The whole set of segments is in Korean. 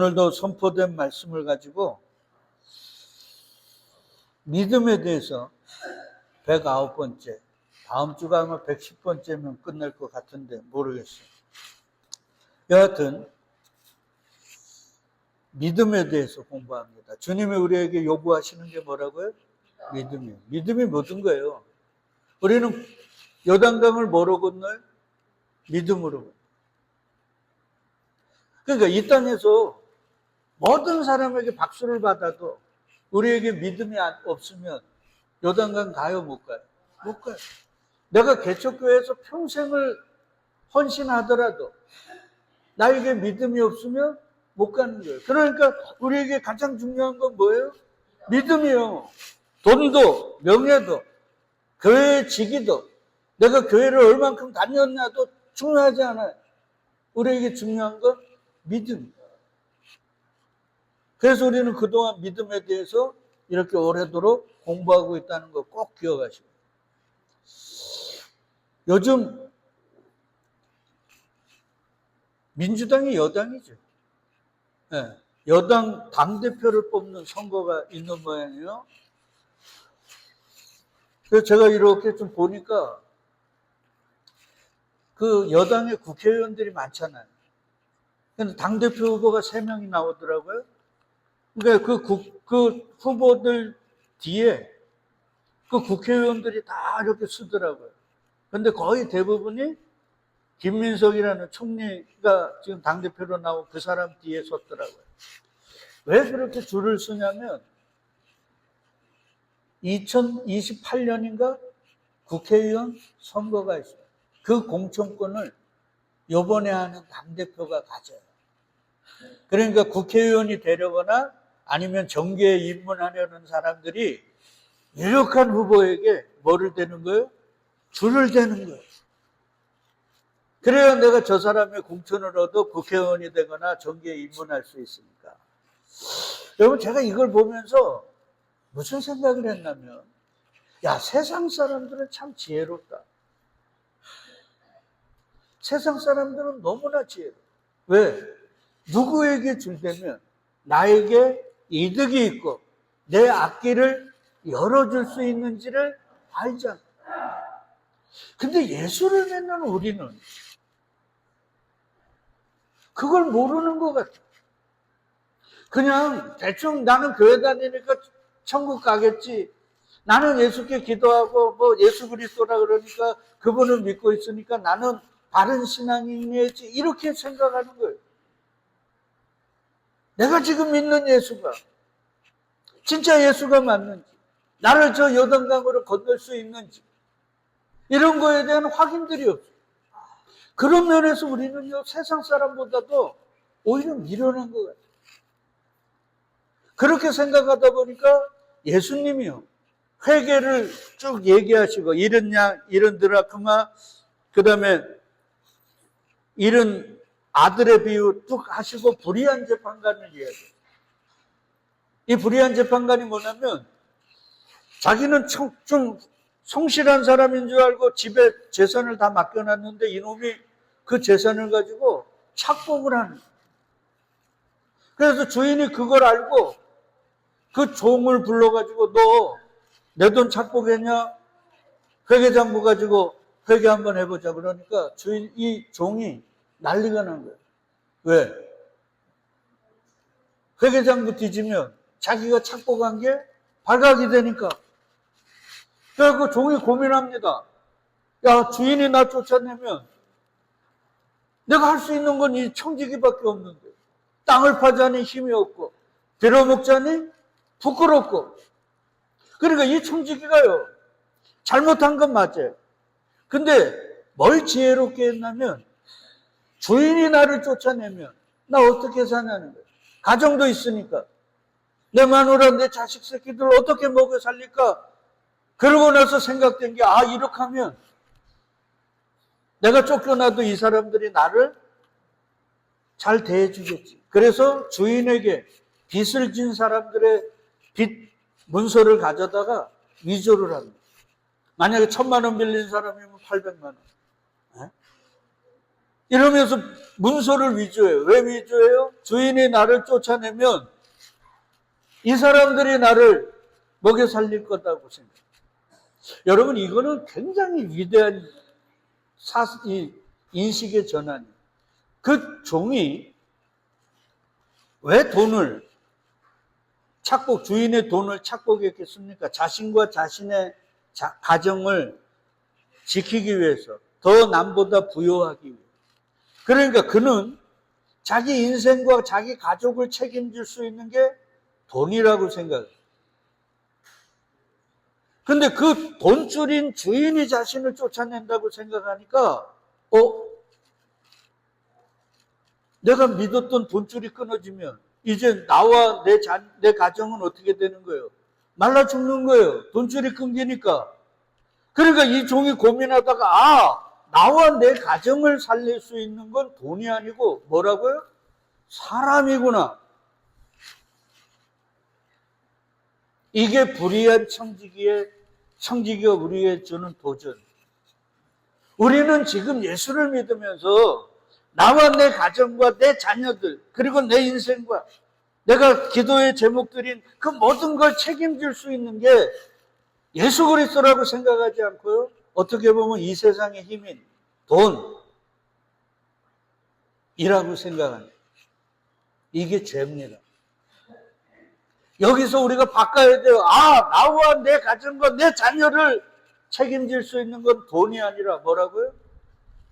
오늘도 선포된 말씀을 가지고 믿음에 대해서 109번째, 다음 주가 아마 110번째면 끝날 것 같은데 모르겠어요. 여하튼 믿음에 대해서 공부합니다. 주님이 우리에게 요구하시는 게 뭐라고요? 믿음이에요. 믿음이 모든 거예요. 우리는 요단강을 뭐로 건너요? 믿음으로. 그러니까 이 땅에서 모든 사람에게 박수를 받아도 우리에게 믿음이 없으면 요단강 가요, 못 가요? 못 가요. 내가 개척교회에서 평생을 헌신하더라도 나에게 믿음이 없으면 못 가는 거예요. 그러니까 우리에게 가장 중요한 건 뭐예요? 믿음이에요. 돈도, 명예도, 교회의 직위도, 내가 교회를 얼만큼 다녔냐도 중요하지 않아요. 우리에게 중요한 건 믿음. 그래서 우리는 그동안 믿음에 대해서 이렇게 오래도록 공부하고 있다는 거 꼭 기억하시고. 요즘 민주당이 여당이죠. 네. 여당 당대표를 뽑는 선거가 있는 모양이에요. 그래서 제가 이렇게 좀 보니까 그 여당의 국회의원들이 많잖아요. 근데 당대표 후보가 3명이 나오더라고요. 그러니까 그 후보들 뒤에 그 국회의원들이 다 이렇게 쓰더라고요. 근데 거의 대부분이 김민석이라는 총리가 지금 당대표로 나온 그 사람 뒤에 섰더라고요. 왜 그렇게 줄을 서냐면 2028년인가 국회의원 선거가 있어요. 그 공천권을 이번에 하는 당대표가 가져요. 그러니까 국회의원이 되려거나 아니면 정계에 입문하려는 사람들이 유력한 후보에게 뭐를 대는 거예요? 줄을 대는 거예요. 그래야 내가 저 사람의 공천을 얻어 국회의원이 되거나 정계에 입문할 수 있으니까. 여러분, 제가 이걸 보면서 무슨 생각을 했냐면, 야, 세상 사람들은 참 지혜롭다. 세상 사람들은 너무나 지혜로워. 왜? 누구에게 줄대면 나에게 이득이 있고 내 앞길을 열어줄 수 있는지를 알잖아. 근데 예수를 믿는 우리는 그걸 모르는 것 같아. 그냥 대충 나는 교회 다니니까 천국 가겠지. 나는 예수께 기도하고 뭐 예수 그리스도라 그러니까 그분을 믿고 있으니까 나는 바른 신앙인이지. 이렇게 생각하는 거예요. 내가 지금 믿는 예수가 진짜 예수가 맞는지, 나를 저 요단강으로 건널 수 있는지, 이런 거에 대한 확인들이 없어요. 그런 면에서 우리는요, 세상 사람보다도 오히려 미련한 것 같아요. 그렇게 생각하다 보니까 예수님이요, 회개를 쭉 얘기하시고, 이런 양, 이런 드라크마, 그 다음에 이런 아들의 비유 쭉 하시고 불의한 재판관을 이야기해요. 이 불의한 재판관이 뭐냐면 자기는 좀 성실한 사람인 줄 알고 집에 재산을 다 맡겨놨는데 이놈이 그 재산을 가지고 착복을 하는 거예요. 그래서 주인이 그걸 알고 그 종을 불러가지고 너 내 돈 착복했냐? 회계장부 가지고 회계 한번 해보자. 그러니까 이 종이 난리가 난 거예요. 왜? 회계장부 뒤지면 자기가 착복한 게 발각이 되니까. 그래서 종이 고민합니다. 야, 주인이 나 쫓아내면 내가 할 수 있는 건 이 청지기밖에 없는데, 땅을 파자니 힘이 없고 빌어먹자니 부끄럽고. 그러니까 이 청지기가요, 잘못한 건 맞아요. 근데 뭘 지혜롭게 했냐면 주인이 나를 쫓아내면 나 어떻게 사냐는 거예요. 가정도 있으니까. 내 마누라, 내 자식 새끼들 어떻게 먹여 살릴까? 그러고 나서 생각된 게, 아, 이렇게 하면 내가 쫓겨나도 이 사람들이 나를 잘 대해주겠지. 그래서 주인에게 빚을 진 사람들의 빚 문서를 가져다가 위조를 합니다. 만약에 1,000만 원 빌린 사람이면 800만 원. 이러면서 문서를 위조해요. 왜 위조해요? 주인이 나를 쫓아내면 이 사람들이 나를 먹여 살릴 거다고 생각해요. 여러분, 이거는 굉장히 위대한 인식의 전환이에요. 그 종이 왜 주인의 돈을 착복했겠습니까? 자신과 자신의 가정을 지키기 위해서, 더 남보다 부유하기 위해. 그러니까 그는 자기 인생과 자기 가족을 책임질 수 있는 게 돈이라고 생각해요. 근데 그 돈줄인 주인이 자신을 쫓아낸다고 생각하니까, 내가 믿었던 돈줄이 끊어지면 이제 나와 내 가정은 어떻게 되는 거예요? 말라 죽는 거예요. 돈줄이 끊기니까. 그러니까 이 종이 고민하다가, 나와 내 가정을 살릴 수 있는 건 돈이 아니고 뭐라고요? 사람이구나. 이게 불의한 청지기가 우리에게 주는 도전. 우리는 지금 예수를 믿으면서 나와 내 가정과 내 자녀들, 그리고 내 인생과 내가 기도의 제목들인 그 모든 걸 책임질 수 있는 게 예수 그리스도라고 생각하지 않고요, 어떻게 보면 이 세상의 힘인 돈이라고 생각합니다. 이게 죄입니다. 여기서 우리가 바꿔야 돼요. 나와 내 가정과 내 자녀를 책임질 수 있는 건 돈이 아니라 뭐라고요?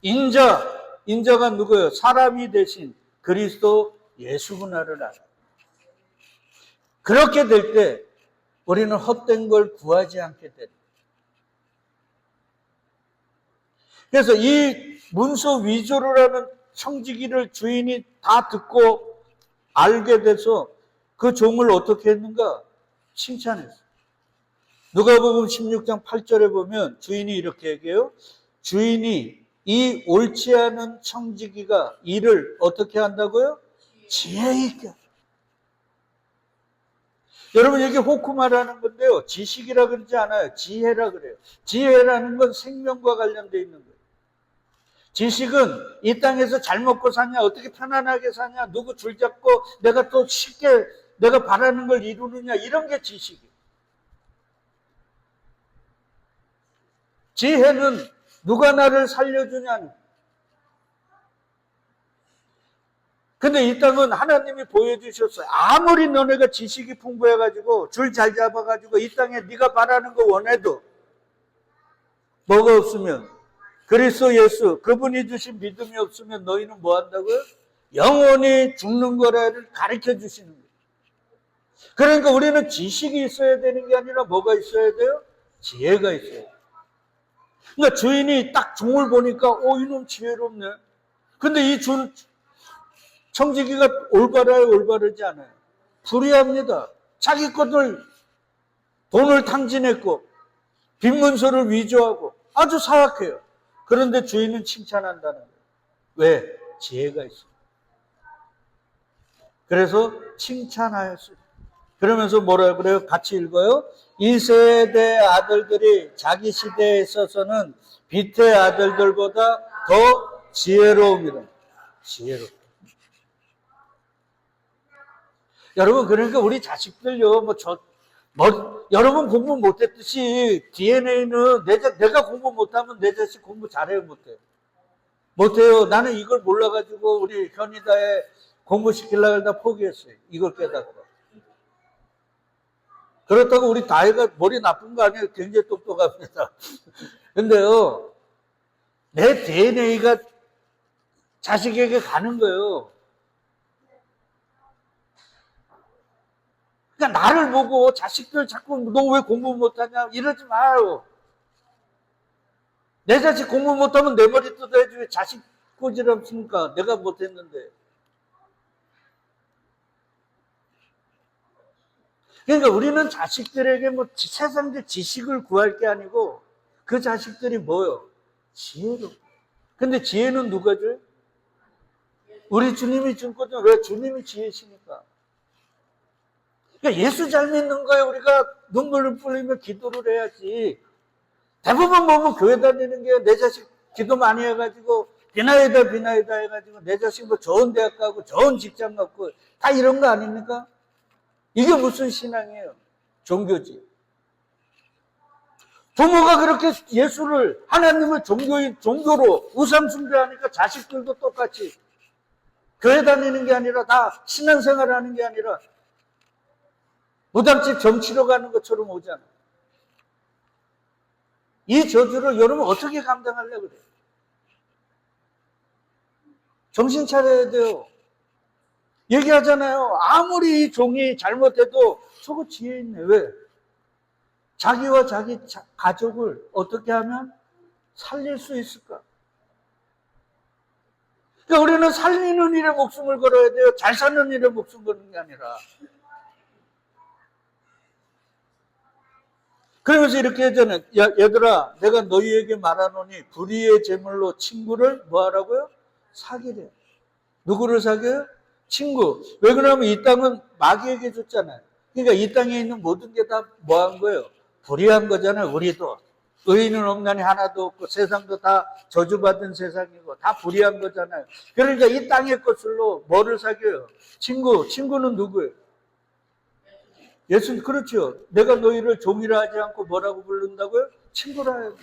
인자가 누구예요? 사람이 되신 그리스도 예수구나를 알아요. 그렇게 될 때 우리는 헛된 걸 구하지 않게 됩니다. 그래서 이 문서 위조를 하는 청지기를 주인이 다 듣고 알게 돼서 그 종을 어떻게 했는가? 칭찬했어요. 누가복음 16장 8절에 보면 주인이 이렇게 얘기해요. 주인이 이 옳지 않은 청지기가 일을 어떻게 한다고요? 지혜 있게. 여러분, 여기 호쿠마라는 건데요, 지식이라 그러지 않아요. 지혜라 그래요. 지혜라는 건 생명과 관련되어 있는 거예요. 지식은 이 땅에서 잘 먹고 사냐, 어떻게 편안하게 사냐, 누구 줄잡고 내가 또 쉽게 내가 바라는 걸 이루느냐, 이런 게 지식이에요. 지혜는 누가 나를 살려주냐는. 근데 이 땅은 하나님이 보여주셨어요. 아무리 너네가 지식이 풍부해가지고 줄 잘 잡아가지고 이 땅에 네가 바라는 거 원해도 뭐가 없으면, 그리스도 예수 그분이 주신 믿음이 없으면 너희는 뭐 한다고요? 영원히 죽는 거를 가르쳐 주시는 거예요. 그러니까 우리는 지식이 있어야 되는 게 아니라 뭐가 있어야 돼요? 지혜가 있어야 돼요. 그러니까 주인이 딱 종을 보니까 이놈 지혜롭네. 근데 이 청지기가 올바라요, 올바르지 않아요? 불의합니다. 자기 것들 돈을 탕진했고 빈문서를 위조하고 아주 사악해요. 그런데 주인은 칭찬한다는 거예요. 왜? 지혜가 있어요. 그래서 칭찬하였어요. 그러면서 뭐라 그래요? 같이 읽어요. 이 세대 아들들이 자기 시대에 있어서는 빛의 아들들보다 더 지혜로움이다. 지혜롭다. 여러분, 그러니까 우리 자식들요, 여러분 공부 못했듯이 DNA는 내가 공부 못하면 내 자식 공부 잘해요, 못해요? 못해요. 나는 이걸 몰라가지고 우리 현이다에 공부시키려고 하다 포기했어요. 이걸 깨닫고. 그렇다고 우리 다혜가 머리 나쁜 거 아니에요. 굉장히 똑똑합니다. 근데요, 내 DNA가 자식에게 가는 거예요. 그러니까 나를 보고 자식들 자꾸 너 왜 공부 못하냐 이러지 마요. 내 자식 공부 못하면 내 머리 뜯어야지 왜 자식 꼬지럽습니까? 내가 못했는데. 그러니까 우리는 자식들에게 세상의 지식을 구할 게 아니고 그 자식들이 뭐요? 지혜로. 근데 지혜는 누가 줘요? 우리 주님이 준 거죠. 왜? 주님이 지혜시니까. 그러니까 예수 잘 믿는 거에 우리가 눈물을 뿌리며 기도를 해야지. 대부분 보면 교회 다니는 게 내 자식 기도 많이 해가지고 비나이다 해가지고 내 자식 뭐 좋은 대학 가고 좋은 직장 갖고 다 이런 거 아닙니까? 이게 무슨 신앙이에요? 종교지. 부모가 그렇게 예수를, 하나님을 종교로 우상 숭배하니까 자식들도 똑같이 교회 다니는 게 아니라 다 신앙생활 하는 게 아니라 무당집 정치로 가는 것처럼 오잖아. 이 저주를 여러분 어떻게 감당하려고 그래요? 정신 차려야 돼요. 얘기하잖아요. 아무리 이 종이 잘못해도 저거 지혜 있네. 왜? 자기와 자기 가족을 어떻게 하면 살릴 수 있을까? 그러니까 우리는 살리는 일에 목숨을 걸어야 돼요. 잘 사는 일에 목숨 거는 게 아니라. 그러면서 이렇게 하잖아요. 야, 얘들아, 내가 너희에게 말하노니 불의의 제물로 친구를 뭐 하라고요? 사귀래. 누구를 사귀어요? 친구. 왜 그러냐면 이 땅은 마귀에게 줬잖아요. 그러니까 이 땅에 있는 모든 게 다 뭐 한 거예요? 불의한 거잖아요. 우리도. 의인은 없나니 하나도 없고 세상도 다 저주받은 세상이고 다 불의한 거잖아요. 그러니까 이 땅의 것으로 뭐를 사귀어요? 친구. 친구는 누구예요? 예수님. 그렇죠. 내가 너희를 종이라 하지 않고 뭐라고 부른다고요? 친구라 해요.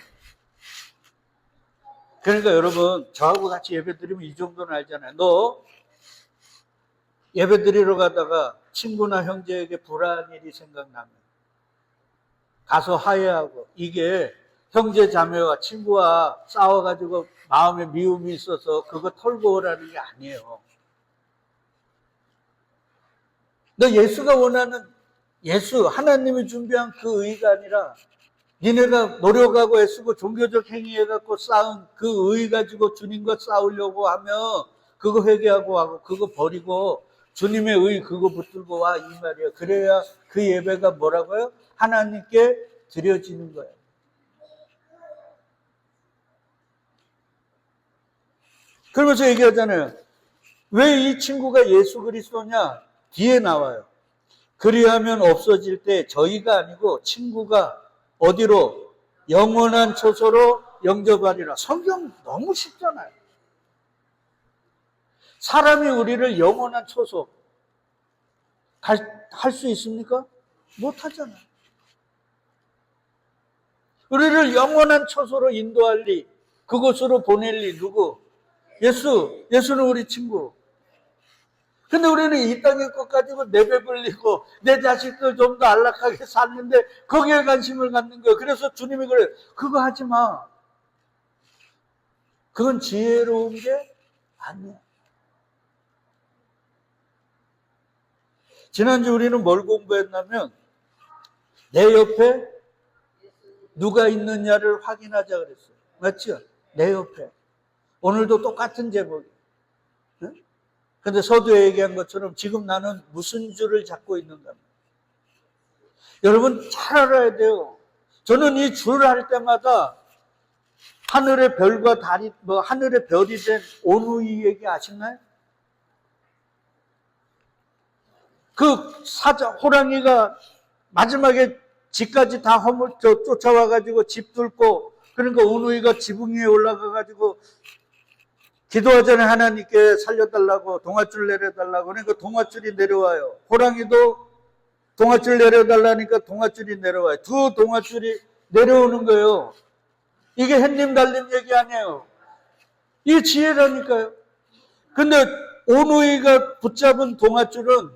그러니까 여러분 저하고 같이 예배 드리면 이 정도는 알잖아요. 너 예배 드리러 가다가 친구나 형제에게 불안한 일이 생각나면 가서 화해하고, 이게 형제 자매와 친구와 싸워가지고 마음에 미움이 있어서 그거 털고 오라는 게 아니에요. 너 예수가 원하는, 예수 하나님이 준비한 그 의가 아니라 니네가 노력하고 애쓰고 종교적 행위해갖고 쌓은 그 의 가지고 주님과 싸우려고 하면 그거 회개하고 하고 그거 버리고 주님의 의 그거 붙들고 와, 이 말이에요. 그래야 그 예배가 뭐라고요? 하나님께 드려지는 거예요. 그러면서 얘기하잖아요. 왜 이 친구가 예수 그리스도냐? 뒤에 나와요. 그리하면 없어질 때 저희가 아니고 친구가 어디로? 영원한 처소로 영접하리라. 성경 너무 쉽잖아요. 사람이 우리를 영원한 처소 할 수 있습니까? 못하잖아요. 우리를 영원한 처소로 인도할 리, 그곳으로 보낼 리 누구? 예수. 예수는 우리 친구. 근데 우리는 이 땅의 것 가지고 내배불리고 내 자식들 좀 더 안락하게 샀는데 거기에 관심을 갖는 거예요. 그래서 주님이 그래요. 그거 하지 마. 그건 지혜로운 게 아니야. 지난주 우리는 뭘 공부했냐면 내 옆에 누가 있느냐를 확인하자 그랬어요. 맞죠? 내 옆에. 오늘도 똑같은 제목이에요. 근데 서두에 얘기한 것처럼 지금 나는 무슨 줄을 잡고 있는가. 여러분 잘 알아야 돼요. 저는 이 줄 할 때마다 하늘의 별과 달이, 하늘의 별이 된 오누이 얘기 아시나요? 그 호랑이가 마지막에 집까지 다 쫓아와가지고 집 뚫고, 그러니까 오누이가 지붕 위에 올라가가지고 기도하잖아요. 하나님께 살려달라고, 동아줄 내려달라고. 그러니까 동아줄이 내려와요. 호랑이도 동아줄 내려달라니까 동아줄이 내려와요. 두 동아줄이 내려오는 거예요. 이게 햇님 달님 얘기 아니에요. 이게 지혜라니까요. 근데 오누이가 붙잡은 동아줄은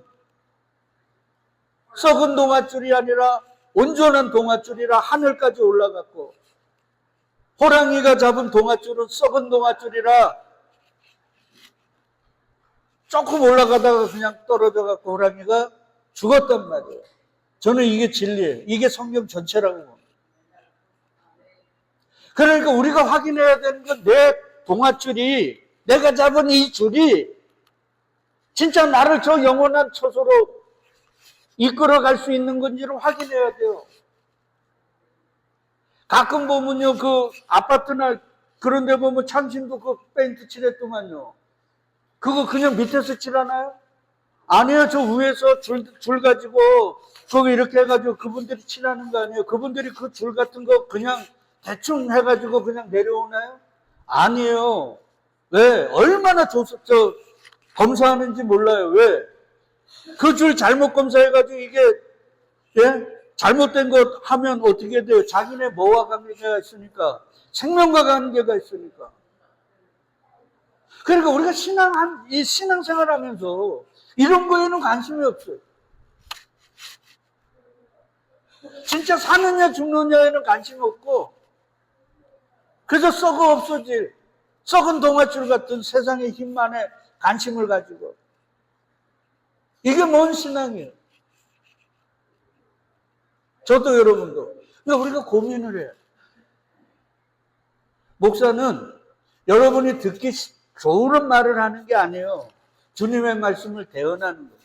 썩은 동아줄이 아니라 온전한 동아줄이라 하늘까지 올라갔고, 호랑이가 잡은 동아줄은 썩은 동아줄이라 조금 올라가다가 그냥 떨어져 갖고 호랑이가 죽었단 말이에요. 저는 이게 진리예요. 이게 성경 전체라고 봅니다. 그러니까 우리가 확인해야 되는 건 내 동아줄이, 내가 잡은 이 줄이 진짜 나를 저 영원한 처소로 이끌어갈 수 있는 건지를 확인해야 돼요. 가끔 보면요, 그 아파트나 그런 데 보면 창신도 그 페인트 칠했더만요. 그거 그냥 밑에서 칠하나요? 아니에요. 저 위에서 줄 가지고 거기 이렇게 해가지고 그분들이 칠하는 거 아니에요. 그분들이 그 줄 같은 거 그냥 대충 해가지고 그냥 내려오나요? 아니에요. 왜? 얼마나 검사하는지 몰라요. 왜? 그 줄 잘못 검사해가지고 이게, 예? 잘못된 것 하면 어떻게 돼요? 자기네 뭐와 관계가 있으니까. 생명과 관계가 있으니까. 그러니까 우리가 이 신앙생활 하면서 이런 거에는 관심이 없어요. 진짜 사느냐 죽느냐에는 관심이 없고, 그래서 썩어 없어질 썩은 동아줄 같은 세상의 힘만에 관심을 가지고. 이게 뭔 신앙이에요? 저도 여러분도. 그러니까 우리가 고민을 해요. 목사는 여러분이 듣기 좋은 말을 하는 게 아니에요. 주님의 말씀을 대언하는 거죠.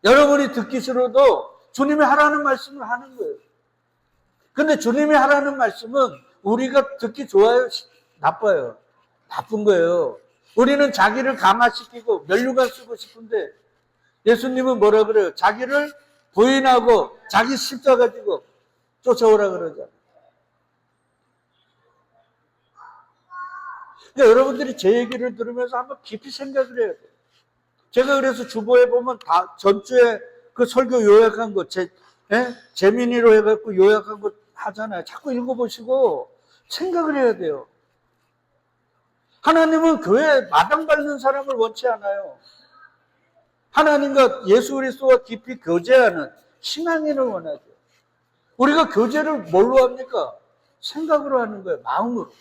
여러분이 듣기 싫어도 주님이 하라는 말씀을 하는 거예요. 근데 주님이 하라는 말씀은 우리가 듣기 좋아요? 나빠요? 나쁜 거예요. 우리는 자기를 강화시키고 면류관 쓰고 싶은데 예수님은 뭐라 그래요? 자기를 부인하고 자기 십자가 지고 쫓아오라 그러잖아요. 그러니까 여러분들이 제 얘기를 들으면서 한번 깊이 생각을 해야 돼요. 제가 그래서 주보에 보면 다 전주에 그 설교 요약한 거, 재민이로 해갖고 요약한 거 하잖아요. 자꾸 읽어보시고 생각을 해야 돼요. 하나님은 교회에 마당 밟는 사람을 원치 않아요. 하나님과 예수 그리스도와 깊이 교제하는 신앙인을 원하죠. 우리가 교제를 뭘로 합니까? 생각으로 하는 거예요. 마음으로.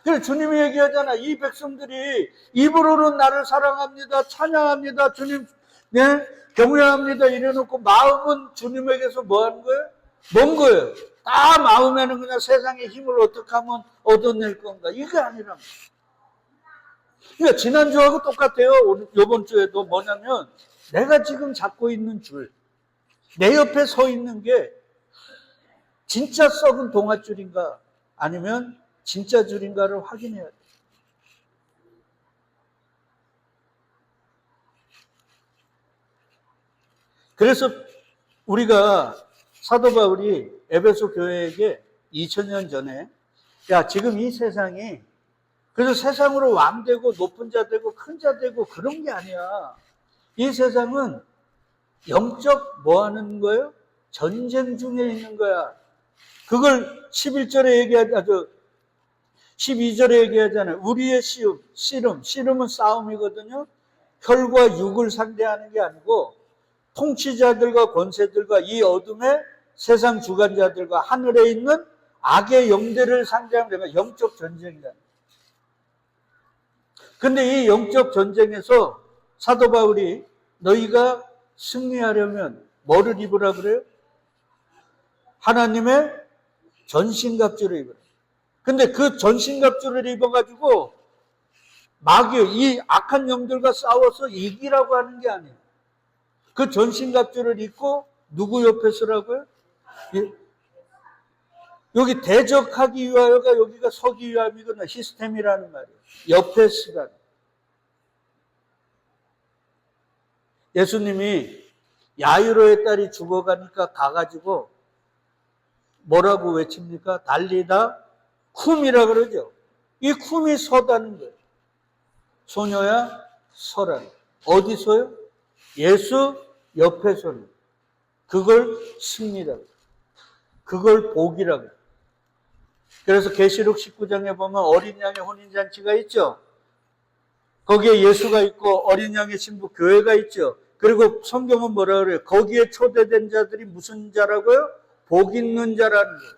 그래서 주님이 얘기하잖아. 이 백성들이 입으로는 나를 사랑합니다. 찬양합니다. 주님, 네, 경외합니다. 이래놓고 마음은 주님에게서 뭐 하는 거예요? 먼 거예요. 다 마음에는 그냥 세상의 힘을 어떻게 하면 얻어낼 건가. 이게 아니라. 그러니까 지난주하고 똑같아요. 이번 주에도 뭐냐면 내가 지금 잡고 있는 줄, 내 옆에 서 있는 게 진짜 썩은 동아줄인가 아니면 진짜 줄인가를 확인해야 돼. 그래서 우리가 사도 바울이 에베소 교회에게 2000년 전에 야 지금 이 세상이 그래서 세상으로 왕되고 높은 자 되고 큰 자 되고 그런 게 아니야. 이 세상은 영적 뭐 하는 거예요? 전쟁 중에 있는 거야. 그걸 11절에 얘기하죠. 12절에 얘기하잖아요. 우리의 씨름은 싸움이거든요. 혈과 육을 상대하는 게 아니고 통치자들과 권세들과 이 어둠의 세상 주관자들과 하늘에 있는 악의 영들을 상대하는 게 영적 전쟁이다. 근데 이 영적 전쟁에서 사도 바울이 너희가 승리하려면 뭐를 입으라 그래요? 하나님의 전신갑주를 입으라. 근데 그 전신갑주를 입어가지고 이 악한 영들과 싸워서 이기라고 하는 게 아니에요. 그 전신갑주를 입고 누구 옆에 서라고요? 여기 대적하기 위하여가 여기가 서기 위함이거나 시스템이라는 말이에요. 옆에 서라. 예수님이 야이로의 딸이 죽어가니까 가가지고 뭐라고 외칩니까? 달리다 쿰이라 그러죠. 이 쿰이 서다는 거예요. 소녀야 서라. 어디서요? 예수 옆에 서는. 그걸 승리라고. 그걸 복이라고. 그래서 계시록 19장에 보면 어린 양의 혼인잔치가 있죠. 거기에 예수가 있고 어린 양의 신부 교회가 있죠. 그리고 성경은 뭐라 그래요? 거기에 초대된 자들이 무슨 자라고요? 복 있는 자라는 거예요.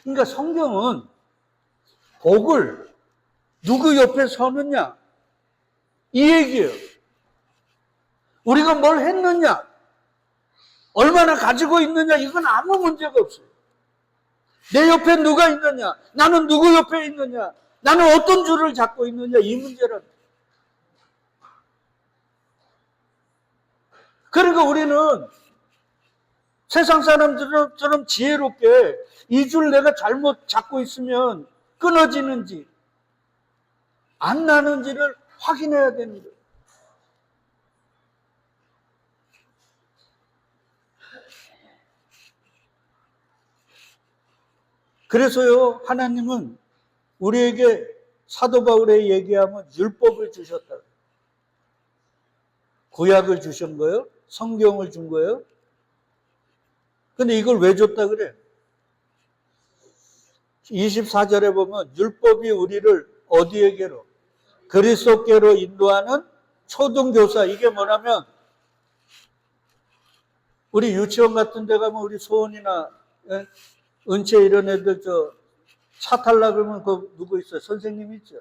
그러니까 성경은 복을 누구 옆에 서느냐 이 얘기예요. 우리가 뭘 했느냐 얼마나 가지고 있느냐 이건 아무 문제가 없어요. 내 옆에 누가 있느냐 나는 누구 옆에 있느냐 나는 어떤 줄을 잡고 있느냐 이 문제랍니다. 그러니까 우리는 세상 사람들처럼 지혜롭게 이 줄 내가 잘못 잡고 있으면 끊어지는지 안 나는지를 확인해야 되는 거예요. 그래서요, 하나님은 우리에게 사도 바울에 얘기하면 율법을 주셨다. 구약을 주신 거예요? 성경을 준 거예요? 근데 이걸 왜 줬다 그래? 24절에 보면 율법이 우리를 어디에게로? 그리스도께로 인도하는 초등교사. 이게 뭐냐면 우리 유치원 같은 데 가면 우리 소원이나 은채 이런 애들 차 타려고 그러면 그 누구 있어요? 선생님 있죠.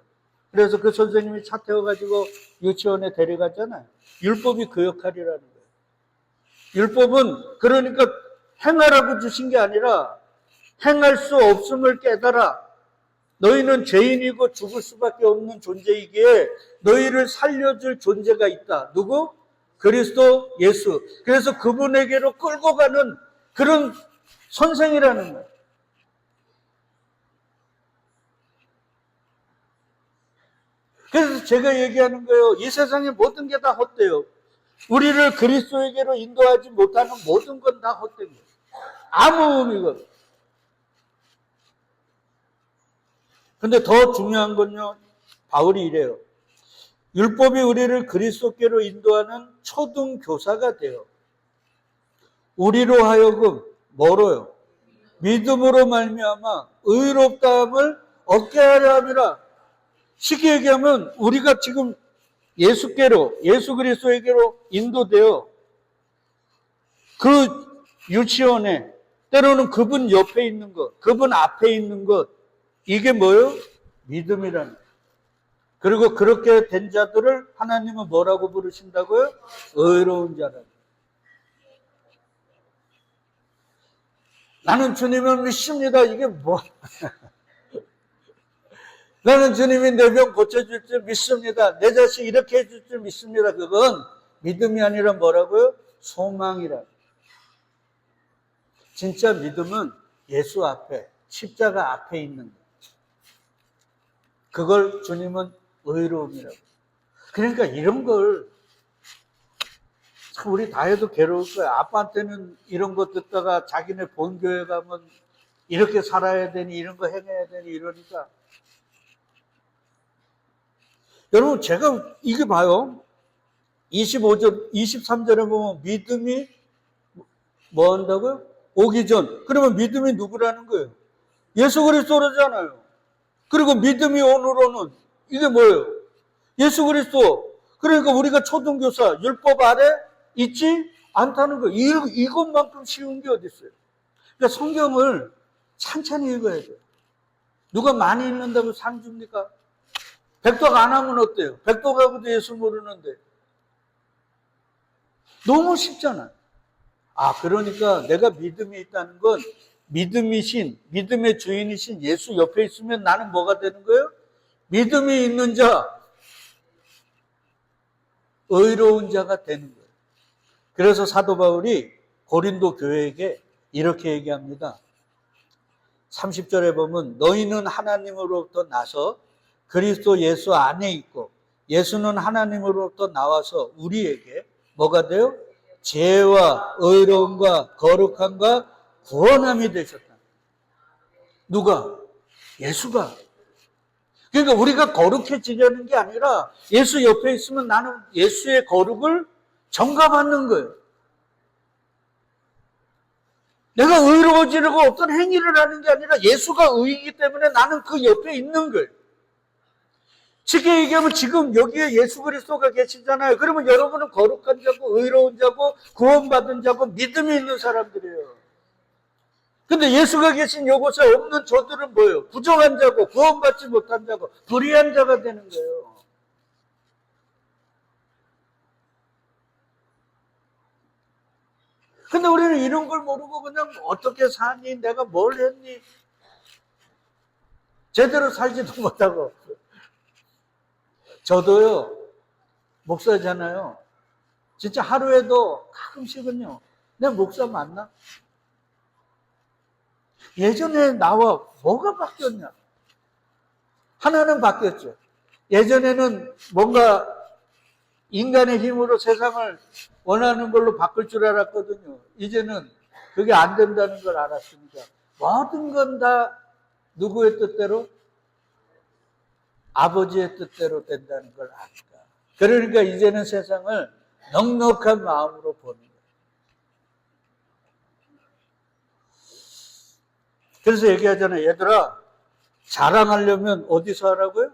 그래서 그 선생님이 차 태워가지고 유치원에 데려갔잖아요. 율법이 그 역할이라는 거예요. 율법은 그러니까 행하라고 주신 게 아니라 행할 수 없음을 깨달아. 너희는 죄인이고 죽을 수밖에 없는 존재이기에 너희를 살려줄 존재가 있다. 누구? 그리스도 예수. 그래서 그분에게로 끌고 가는 그런 선생이라는 거예요. 그래서 제가 얘기하는 거예요. 이 세상의 모든 게 다 헛돼요. 우리를 그리스도에게로 인도하지 못하는 모든 건 다 헛된 거예요. 아무 의미가 없어요. 근데 더 중요한 건요, 바울이 이래요. 율법이 우리를 그리스도께로 인도하는 초등교사가 돼요. 우리로 하여금 뭐로요? 믿음으로 말미암아 의롭다함을 얻게 하려 함이라. 쉽게 얘기하면 우리가 지금 예수께로, 예수 그리스도에게로 인도되어 그 유치원에 때로는 그분 옆에 있는 것, 그분 앞에 있는 것, 이게 뭐예요? 믿음이라는 거예요. 그리고 그렇게 된 자들을 하나님은 뭐라고 부르신다고요? 의로운 자라는 거예요. 나는 주님을 믿습니다. 이게 뭐? 나는 주님이 내 병 고쳐줄 줄 믿습니다. 내 자식 이렇게 해줄 줄 믿습니다. 그건 믿음이 아니라 뭐라고요? 소망이라. 진짜 믿음은 예수 앞에, 십자가 앞에 있는 거예요. 그걸 주님은 의로움이라고. 그러니까 이런 걸 참 우리 다 해도 괴로울 거야. 아빠한테는 이런 거 듣다가 자기네 본교회 가면 이렇게 살아야 되니 이런 거 행해야 되니 이러니까. 여러분 제가 이게 봐요. 25절, 23절에 보면 믿음이 뭐 한다고요? 오기 전. 그러면 믿음이 누구라는 거예요? 예수 그리스도잖아요. 그리고 믿음이 오늘로는 이게 뭐예요? 예수 그리스도. 그러니까 우리가 초등교사 율법 아래 있지 않다는 거예요. 이것만큼 쉬운 게 어디 있어요? 그러니까 성경을 찬찬히 읽어야 돼요. 누가 많이 읽는다고 상 줍니까? 백독 안 하면 어때요? 백독하고도 예수 모르는데. 너무 쉽잖아요. 그러니까 내가 믿음이 있다는 건 믿음이신, 믿음의 주인이신 예수 옆에 있으면 나는 뭐가 되는 거예요? 믿음이 있는 자, 의로운 자가 되는 거예요. 그래서 사도 바울이 고린도 교회에게 이렇게 얘기합니다. 30절에 보면 너희는 하나님으로부터 나서 그리스도 예수 안에 있고 예수는 하나님으로부터 나와서 우리에게 뭐가 돼요? 죄와 의로움과 거룩함과 구원함이 되셨다. 누가? 예수가. 그러니까 우리가 거룩해지려는 게 아니라 예수 옆에 있으면 나는 예수의 거룩을 전가받는 거예요. 내가 의로워지려고 어떤 행위를 하는 게 아니라 예수가 의이기 때문에 나는 그 옆에 있는 거예요. 쉽게 얘기하면 지금 여기에 예수 그리스도가 계시잖아요. 그러면 여러분은 거룩한 자고 의로운 자고 구원받은 자고 믿음이 있는 사람들이에요. 근데 예수가 계신 이곳에 없는 저들은 뭐예요? 부정한 자고 구원받지 못한 자고 불의한 자가 되는 거예요. 근데 우리는 이런 걸 모르고 그냥 어떻게 사니? 내가 뭘 했니? 제대로 살지도 못하고. 저도요, 목사잖아요. 진짜 하루에도 가끔씩은요, 내 목사 맞나? 예전에 나와 뭐가 바뀌었냐? 하나는 바뀌었죠. 예전에는 뭔가 인간의 힘으로 세상을 원하는 걸로 바꿀 줄 알았거든요. 이제는 그게 안 된다는 걸 알았으니까 모든 건 다 누구의 뜻대로? 아버지의 뜻대로 된다는 걸 아니까. 그러니까 이제는 세상을 넉넉한 마음으로 보는 거예요. 그래서 얘기하잖아요. 얘들아, 자랑하려면 어디서 하라고요?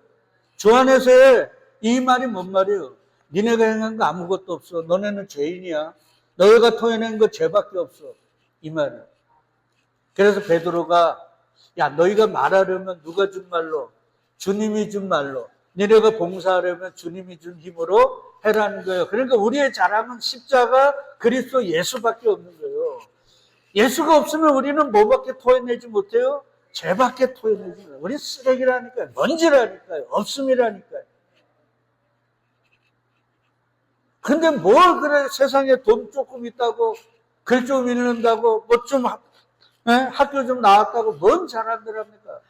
주 안에서 해. 이 말이 뭔 말이에요? 니네가 행한 거 아무것도 없어. 너네는 죄인이야. 너희가 토해낸 거 죄밖에 없어. 이 말이에요. 그래서 베드로가 야, 너희가 말하려면 누가 준 말로? 주님이 준 말로. 니네가 봉사하려면 주님이 준 힘으로 해라는 거예요. 그러니까 우리의 자랑은 십자가 그리스도 예수밖에 없는 거예요. 예수가 없으면 우리는 뭐밖에 토해내지 못해요? 죄밖에 토해내지 못해요. 우리 쓰레기라니까요. 먼지라니까요. 없음이라니까요. 근데 뭘 그래 세상에 돈 조금 있다고 글 좀 읽는다고 뭐 좀 학교 좀 나왔다고 뭔 자랑들 합니까?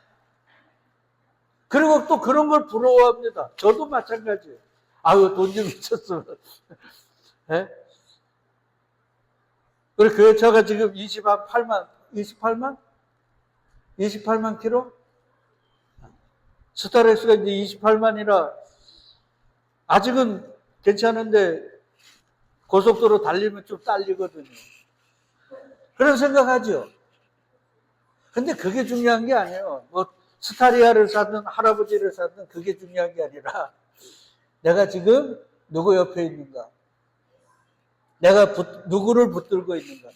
그리고 또 그런 걸 부러워합니다. 저도 마찬가지예요. 아유 돈 좀 있었으면. 우리 교회차가 지금 28만 킬로? 스타렉스가 이제 28만이라 아직은 괜찮은데 고속도로 달리면 좀 딸리거든요. 그런 생각하죠. 근데 그게 중요한 게 아니에요. 뭐 스타리아를 사든 할아버지를 사든 그게 중요한 게 아니라 내가 지금 누구 옆에 있는가? 내가 누구를 붙들고 있는가?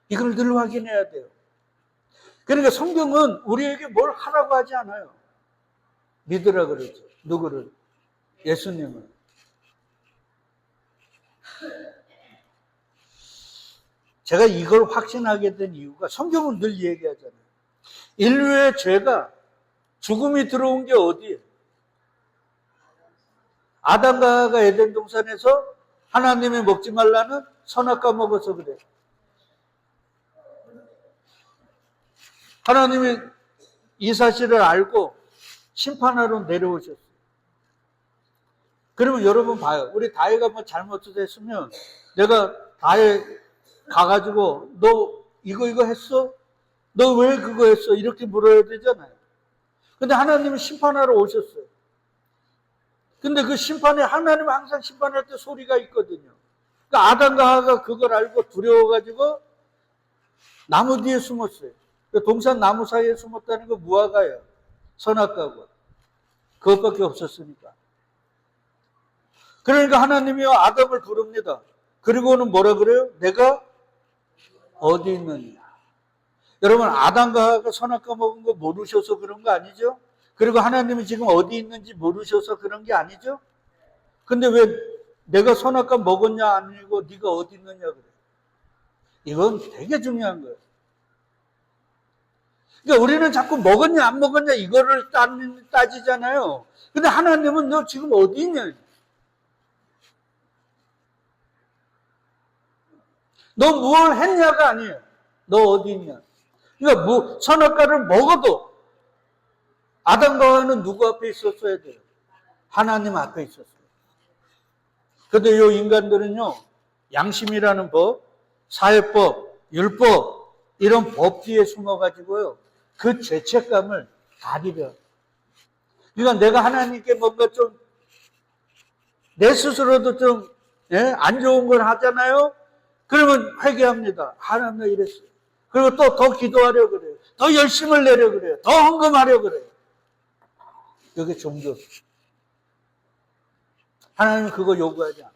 이걸 늘 확인해야 돼요. 그러니까 성경은 우리에게 뭘 하라고 하지 않아요. 믿으라 그러죠. 누구를? 예수님을. 제가 이걸 확신하게 된 이유가 성경은 늘 얘기하잖아요. 인류의 죄가 죽음이 들어온 게 어디예요? 아담과 하와가 에덴 동산에서 하나님이 먹지 말라는 선악과 먹어서 그래요. 하나님이 이 사실을 알고 심판하러 내려오셨어요. 그러면 여러분 봐요. 우리 다혜가 뭐 잘못을 했으면 내가 다혜 가가지고 너 이거 했어? 너 왜 그거 했어? 이렇게 물어야 되잖아요. 근데 하나님이 심판하러 오셨어요. 근데 그 심판에 하나님은 항상 심판할 때 소리가 있거든요. 그러니까 아담과 하와가 그걸 알고 두려워가지고 나무 뒤에 숨었어요. 동산 나무 사이에 숨었다는 거 무화과예요. 선악과고. 그것밖에 없었으니까. 그러니까 하나님이요 아담을 부릅니다. 그리고는 뭐라 그래요? 내가 어디 있느냐. 여러분 아담과 하와가 선악과 먹은 거 모르셔서 그런 거 아니죠? 그리고 하나님이 지금 어디 있는지 모르셔서 그런 게 아니죠? 근데 왜 내가 선악과 먹었냐 아니고 네가 어디 있느냐 그래. 이건 되게 중요한 거예요. 그러니까 우리는 자꾸 먹었냐 안 먹었냐 이거를 따지잖아요. 근데 하나님은 너 지금 어디 있냐? 너 뭘 했냐가 아니에요. 너 어디 있냐? 그러니까 뭐 선악과를 먹어도 아담과 하와는 누구 앞에 있었어야 돼요? 하나님 앞에 있었어요. 근데 이 인간들은요, 양심이라는 법, 사회법, 율법, 이런 법 뒤에 숨어가지고요, 그 죄책감을 가리려. 그러니까 내가 하나님께 뭔가 좀, 내 스스로도 좀, 안 좋은 걸 하잖아요? 그러면 회개합니다. 하나님 나 이랬어요. 그리고 또 더 기도하려 그래요. 더 열심을 내려 그래요. 더 헌금하려 그래요. 이게 종교. 하나님은 그거 요구하지 않아요.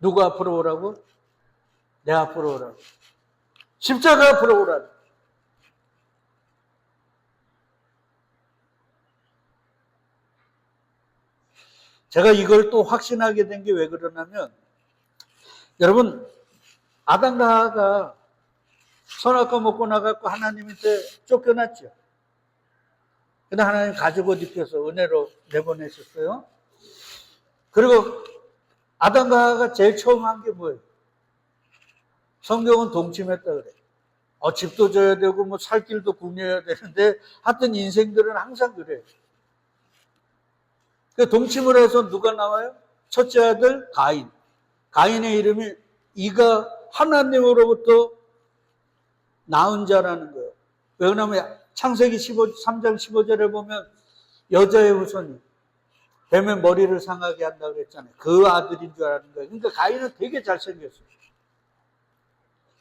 누구 앞으로 오라고? 내 앞으로 오라고. 십자가 앞으로 오라고. 제가 이걸 또 확신하게 된 게 왜 그러냐면 여러분 아담과 하와가 선악과 먹고 나가고 하나님한테 쫓겨났죠. 근데 하나님 가죽 옷 입혀서 은혜로 내보내셨어요. 그리고 아담과 하와가 제일 처음 한 게 뭐예요? 성경은 동침했다 그래. 집도 져야 되고 뭐 살 길도 구겨야 되는데 하여튼 인생들은 항상 그래요. 동침을 해서 누가 나와요? 첫째 아들 가인. 가인의 이름이 이가 하나님으로부터 나은 자라는 거예요. 왜냐하면 창세기 3장 15절에 보면 여자의 후손이 뱀의 머리를 상하게 한다고 그랬잖아요. 그 아들인 줄 아는 거예요. 그러니까 가인은 되게 잘생겼어요.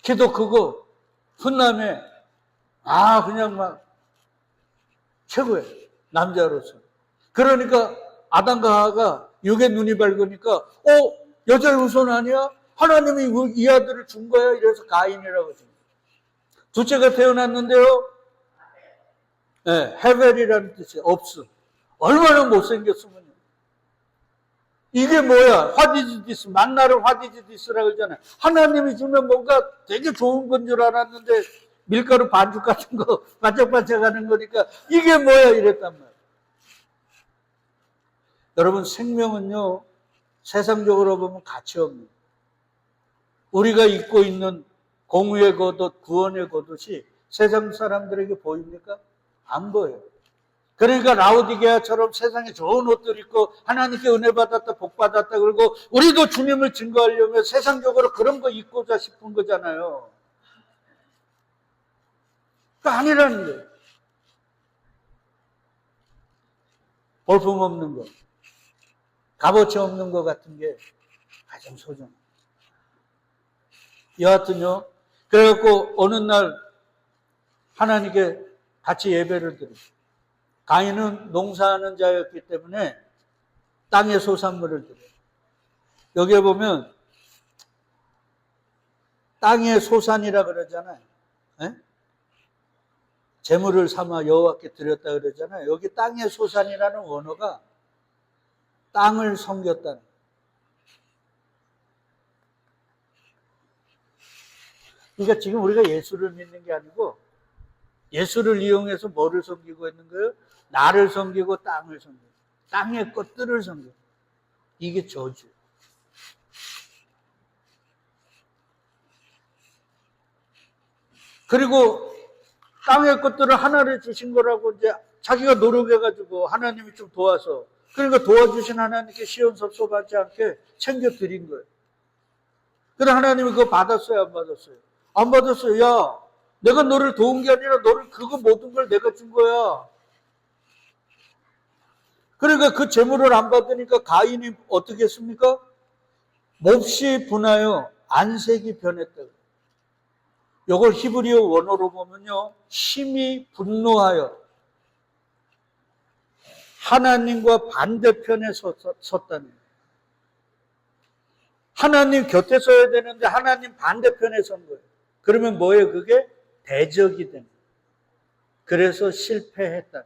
걔도 그거 훈남에 그냥 막 최고예요. 남자로서. 그러니까 아담과 하와가 육의 눈이 밝으니까 여자의 후손 아니야? 하나님이 이 아들을 준 거야? 이래서 가인이라고 해요. 둘째가 태어났는데요. 네, 헤벨이라는 뜻이에요. 없어. 얼마나 못생겼으면. 이게 뭐야? What is this? 만나를 What is this라고 그러잖아요. 하나님이 주면 뭔가 되게 좋은 건 줄 알았는데 밀가루 반죽 같은 거 반짝반짝하는 거니까 이게 뭐야? 이랬단 말이에요. 여러분, 생명은요, 세상적으로 보면 가치 없는, 우리가 입고 있는 공의의 겉옷, 구원의 겉옷이 세상 사람들에게 보입니까? 안 보여요. 그러니까 라오디게아처럼 세상에 좋은 옷들 입고 하나님께 은혜 받았다, 복 받았다 그러고 우리도 주님을 증거하려면 세상적으로 그런 거 입고자 싶은 거잖아요. 그러니까 아니라는 거예요. 볼품 없는 거, 값어치 없는 거 같은 게 가장 소중해요. 여하튼요, 그래갖고 어느 날 하나님께 같이 예배를 드려요. 가인은 농사하는 자였기 때문에 땅의 소산물을 드려요. 여기에 보면 땅의 소산이라 그러잖아요. 에? 재물을 삼아 여호와께 드렸다 그러잖아요. 여기 땅의 소산이라는 원어가 땅을 섬겼다는. 그러니까 지금 우리가 예수를 믿는 게 아니고 예수를 이용해서 뭐를 섬기고 있는 거예요? 나를 섬기고 땅을 섬기고 땅의 것들을 섬기고. 이게 저주예요. 그리고 땅의 것들을 하나를 주신 거라고 이제 자기가 노력해가지고 하나님이 좀 도와서, 그러니까 도와주신 하나님께 시원섭섭하지 않게 챙겨드린 거예요. 그런데 하나님이 그거 받았어요? 안 받았어요? 안 받았어요. 야, 내가 너를 도운 게 아니라 너를 그거 모든 걸 내가 준 거야. 그러니까 그 재물을 안 받으니까 가인이 어떻게 했습니까? 몹시 분하여 안색이 변했다. 이걸 히브리어 원어로 보면요, 심히 분노하여 하나님과 반대편에 섰다는 거예요. 하나님 곁에 서야 되는데 하나님 반대편에 선 거예요. 그러면 뭐예요? 그게 대적이 된 거예요. 그래서 실패했다.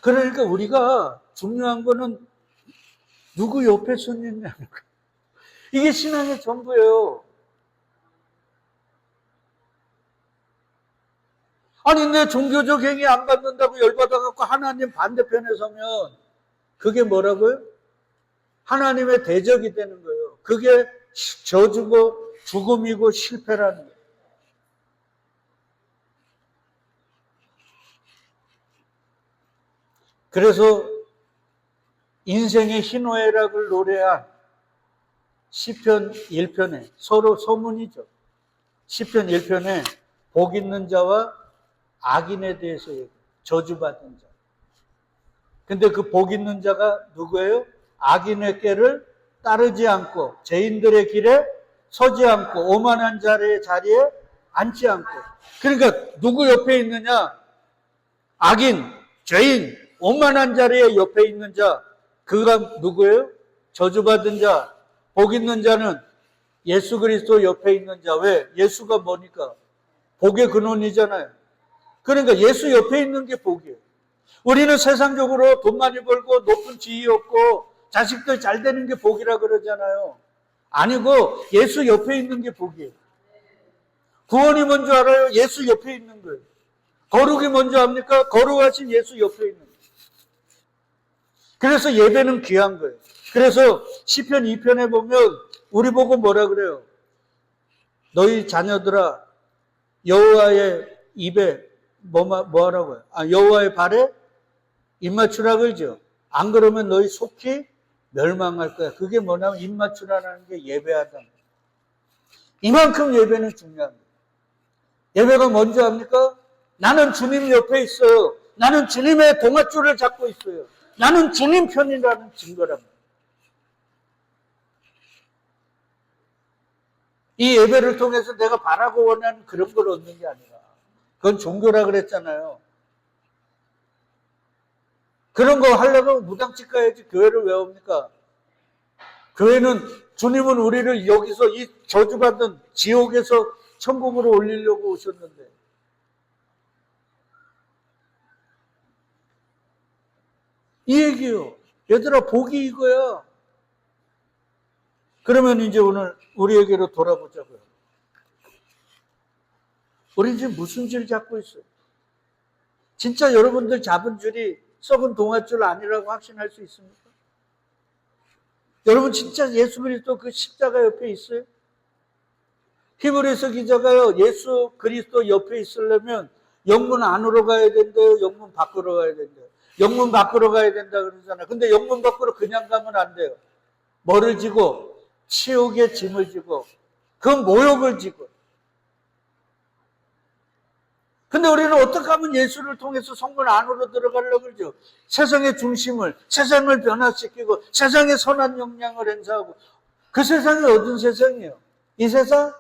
그러니까 우리가 중요한 거는 누구 옆에 섰느냐는 거예요. 이게 신앙의 전부예요. 아니, 내 종교적 행위 안 받는다고 열받아갖고 하나님 반대편에 서면 그게 뭐라고요? 하나님의 대적이 되는 거예요. 그게 저주고 죽음이고 실패라는 거예요. 그래서 인생의 희노애락을 노래한 시편 1편에 서로 소문이죠. 시편 1편에 복 있는 자와 악인에 대해서 얘기해요. 저주받은 자. 근데 그 복 있는 자가 누구예요? 악인의 꾀를 따르지 않고 죄인들의 길에 서지 않고 오만한 자의 자리에 앉지 않고. 그러니까 누구 옆에 있느냐? 악인, 죄인, 오만한 자리에 옆에 있는 자. 그가 누구예요? 저주받은 자. 복 있는 자는 예수 그리스도 옆에 있는 자. 왜? 예수가 뭐니까? 복의 근원이잖아요. 그러니까 예수 옆에 있는 게 복이에요. 우리는 세상적으로 돈 많이 벌고 높은 지위 얻고 자식들 잘 되는 게 복이라 그러잖아요. 아니고 예수 옆에 있는 게 복이에요. 구원이 뭔지 알아요? 예수 옆에 있는 거예요. 거룩이 뭔지 압니까? 거룩하신 예수 옆에 있는 거예요. 그래서 예배는 귀한 거예요. 그래서 시편 2편에 보면 우리 보고 뭐라 그래요? 너희 자녀들아 여호와의 입에 뭐 하라고요? 여호와의 발에 입 맞추라 그러죠. 안 그러면 너희 속히 멸망할 거야. 그게 뭐냐면 입 맞추라는 게 예배하다. 이만큼 예배는 중요합니다. 예배가 뭔지 압니까? 나는 주님 옆에 있어요. 나는 주님의 동아줄을 잡고 있어요. 나는 주님 편이라는 증거랍니다. 이 예배를 통해서 내가 바라고 원하는 그런 걸 얻는 게 아니라, 그건 종교라 그랬잖아요. 그런 거 하려면 무당집 가야지 교회를 왜 옵니까? 교회는, 주님은 우리를 여기서 이 저주받은 지옥에서 천국으로 올리려고 오셨는데, 이 얘기요. 얘들아, 복이 이거야. 그러면 이제 오늘 우리에게로 돌아보자고요. 우리 지금 무슨 줄 잡고 있어요? 진짜 여러분들 잡은 줄이 썩은 동아줄 아니라고 확신할 수 있습니까? 여러분 진짜 예수 그리스도 그 십자가 옆에 있어요? 히브리서 기자가요, 예수 그리스도 옆에 있으려면 영문 안으로 가야 된대요, 영문 밖으로 가야 된대요. 영문 밖으로 가야 된다 그러잖아요. 근데 영문 밖으로 그냥 가면 안 돼요. 뭐를 지고? 치욕의 짐을 지고, 그 모욕을 지고. 근데 우리는 어떻게 하면 예수를 통해서 성문 안으로 들어가려고 그러죠? 세상의 중심을, 세상을 변화시키고 세상에 선한 영향을 행사하고. 그 세상이 어떤 세상이에요? 이 세상?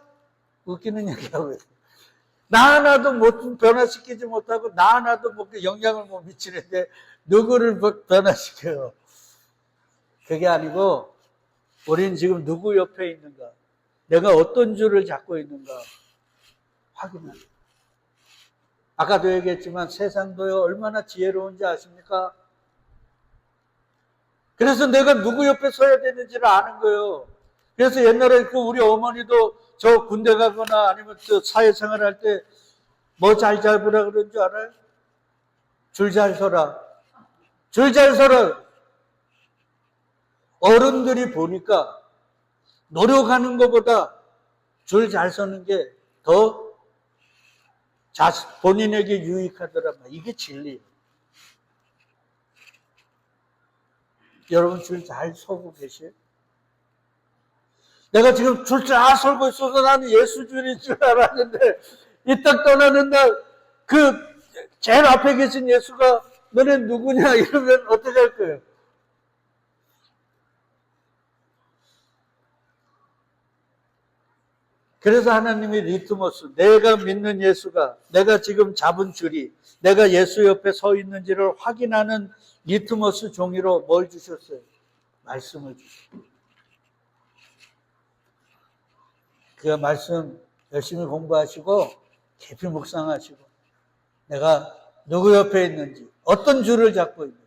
웃기는 얘기하고 있어요. 나 하나도 못 변화시키지 못하고 나 하나도 영향을 못 미치는데 누구를 변화시켜요? 그게 아니고 우리는 지금 누구 옆에 있는가? 내가 어떤 줄을 잡고 있는가? 확인하는. 아까도 얘기했지만 세상도요, 얼마나 지혜로운지 아십니까? 그래서 내가 누구 옆에 서야 되는지를 아는 거예요. 그래서 옛날에 우리 어머니도 저 군대 가거나 아니면 저 사회생활 할 때 뭐 잘 잡으라 그런 줄 알아요? 줄 잘 서라. 줄 잘 서라. 어른들이 보니까 노력하는 것보다 줄 잘 서는 게 더 본인에게 유익하더라. 이게 진리예요. 여러분 줄 잘 서고 계세요? 내가 지금 줄 잘 서고 있어서 나는 예수 줄인 줄 알았는데 이 땅 떠나는 날 그 제일 앞에 계신 예수가 너네 누구냐 이러면 어떻게 할 거예요? 그래서 하나님이 리트머스, 내가 믿는 예수가, 내가 지금 잡은 줄이, 내가 예수 옆에 서 있는지를 확인하는 리트머스 종이로 뭘 주셨어요? 말씀을 주셨어요. 그 말씀 열심히 공부하시고 깊이 묵상하시고 내가 누구 옆에 있는지, 어떤 줄을 잡고 있는지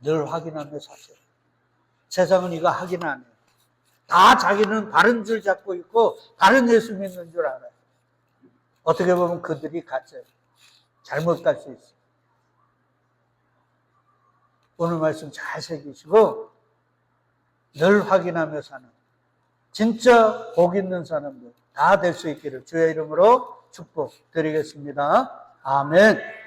늘 확인하며 사세요. 세상은 이거 확인 안 해요. 다 자기는 바른 줄 잡고 있고 바른 예수 믿는 줄 알아요. 어떻게 보면 그들이 가짜예요. 잘못 갈 수 있어요. 오늘 말씀 잘 새기시고 늘 확인하며 사는 진짜 복 있는 사람들 다 될 수 있기를 주의 이름으로 축복드리겠습니다. 아멘.